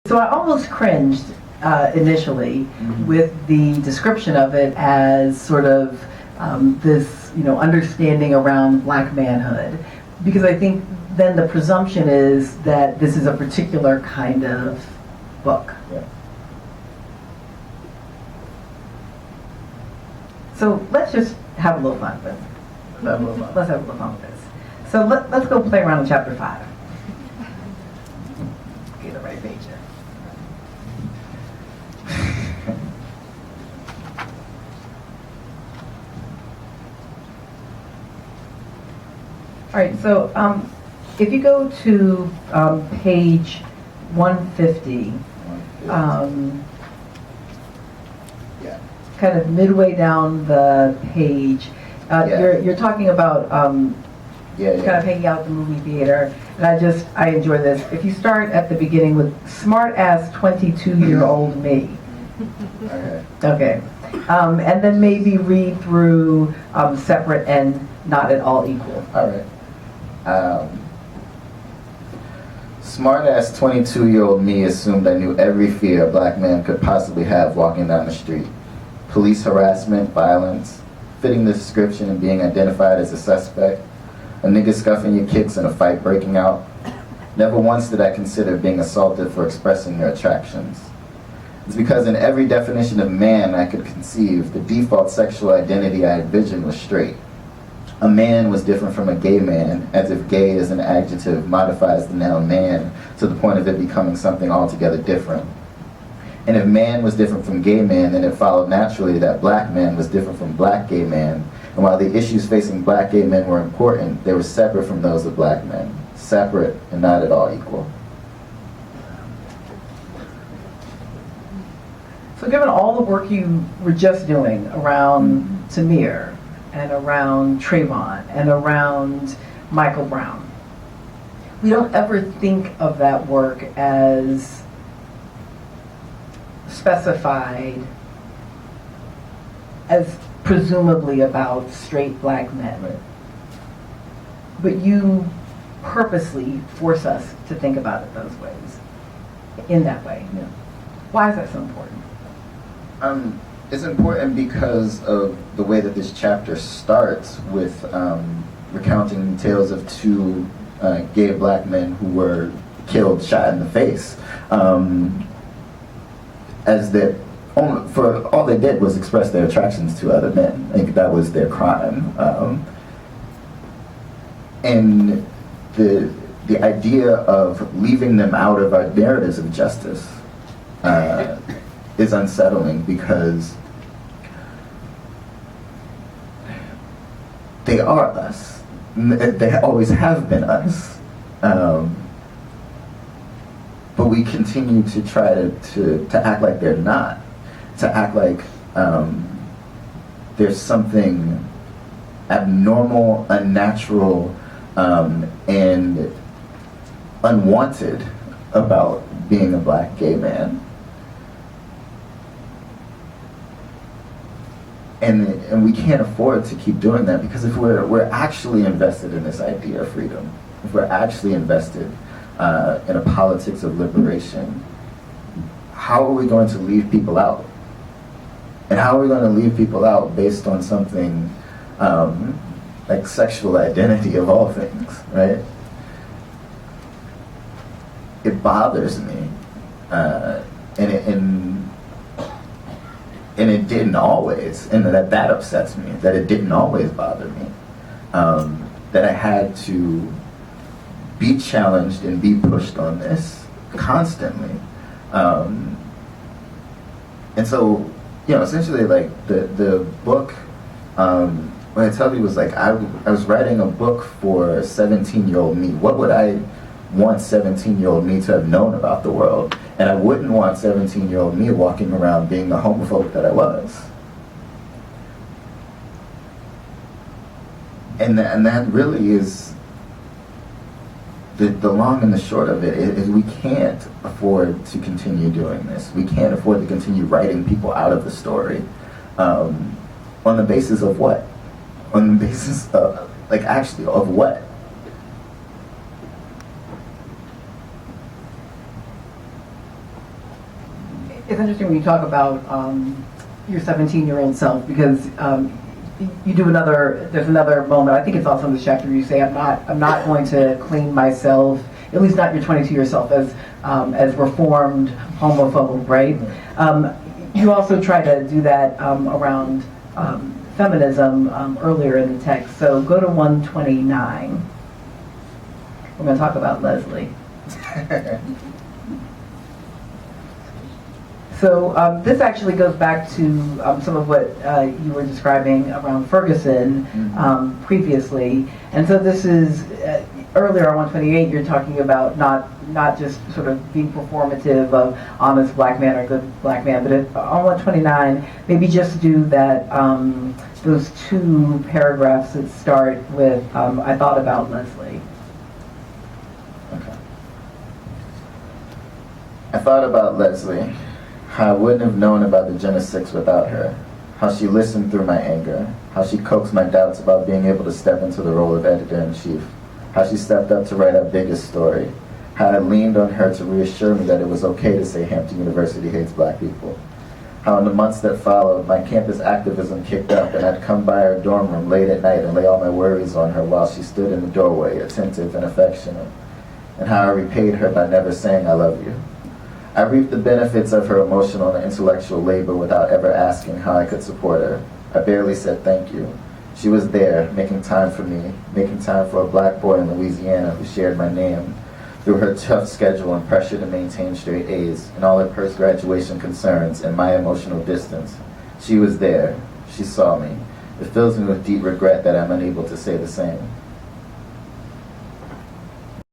So I almost cringed initially with the description of it as sort of this, understanding around black manhood, because I think then the presumption is that this is a particular kind of book. Yeah. So let's just have a little fun with it. Let's have a little fun with this. So let's go play around with chapter 5. Get the right page there. All right, so if you go to page 150, Yeah. kind of midway down the page, you're talking about kind of hanging out at the movie theater, and I enjoy this. If you start at the beginning with smart ass 22-year-old me. Okay. And then maybe read through separate and not at all equal. All right. Smart-ass 22-year-old me assumed I knew every fear a black man could possibly have walking down the street. Police harassment, violence, fitting the description and being identified as a suspect, a nigga scuffing your kicks and a fight breaking out. Never once did I consider being assaulted for expressing their attractions. It's because in every definition of man I could conceive, the default sexual identity I envisioned was straight. A man was different from a gay man, as if gay as an adjective modifies the noun man to the point of it becoming something altogether different. And if man was different from gay man, then it followed naturally that black man was different from black gay man. And while the issues facing black gay men were important, they were separate from those of black men. Separate and not at all equal. So given all the work you were just doing around Tamir, and around Trayvon, and around Michael Brown, we don't ever think of that work as specified as presumably about straight black men. Right. But you purposely force us to think about it those ways, in that way. Yeah. Why is that so important? It's important because of the way that this chapter starts with recounting tales of two gay black men who were killed, shot in the face, as that for all they did was express their attractions to other men. I think that was their crime. And the idea of leaving them out of our narratives of justice is unsettling, because they are us. They always have been us. But we continue to try to act like they're not. To act like there's something abnormal, unnatural, and unwanted about being a black gay man. And we can't afford to keep doing that, because if we're actually invested in this idea of freedom, if we're actually invested in a politics of liberation, how are we going to leave people out? And how are we going to leave people out based on something like sexual identity of all things, right? It bothers me, and it didn't always, and that upsets me, that it didn't always bother me, that I had to be challenged and be pushed on this constantly. And so, essentially, like, the book, what I tell you was, like, I was writing a book for 17-year-old me. What would I want 17-year-old me to have known about the world? And I wouldn't want 17-year-old me walking around being the homophobe that I was. And that really is the long and the short of it, is we can't afford to continue doing this. We can't afford to continue writing people out of the story. On the basis of what? On the basis of, like, actually, of what? It's interesting when you talk about your 17-year-old self, because you do there's another moment, I think it's also in this chapter, you say, I'm not going to clean myself, at least not your 22-year self, as reformed homophobe, right? You also try to do that around feminism earlier in the text. So go to 129. We're going to talk about Leslie. So this actually goes back to some of what you were describing around Ferguson previously. And so this is, earlier on 128, you're talking about not just sort of being performative of honest black man or good black man, but on 129, maybe just do that, those two paragraphs that start with, I thought about Leslie. Okay. I thought about Leslie. How I wouldn't have known about the Jenna 6 without her. How she listened through my anger. How she coaxed my doubts about being able to step into the role of editor-in-chief. How she stepped up to write our biggest story. How I leaned on her to reassure me that it was okay to say Hampton University hates black people. How in the months that followed, my campus activism kicked up and I'd come by her dorm room late at night and lay all my worries on her while she stood in the doorway, attentive and affectionate. And how I repaid her by never saying I love you. I reaped the benefits of her emotional and intellectual labor without ever asking how I could support her. I barely said thank you. She was there, making time for me, making time for a black boy in Louisiana who shared my name, through her tough schedule and pressure to maintain straight A's, and all her post-graduation concerns and my emotional distance. She was there. She saw me. It fills me with deep regret that I'm unable to say the same.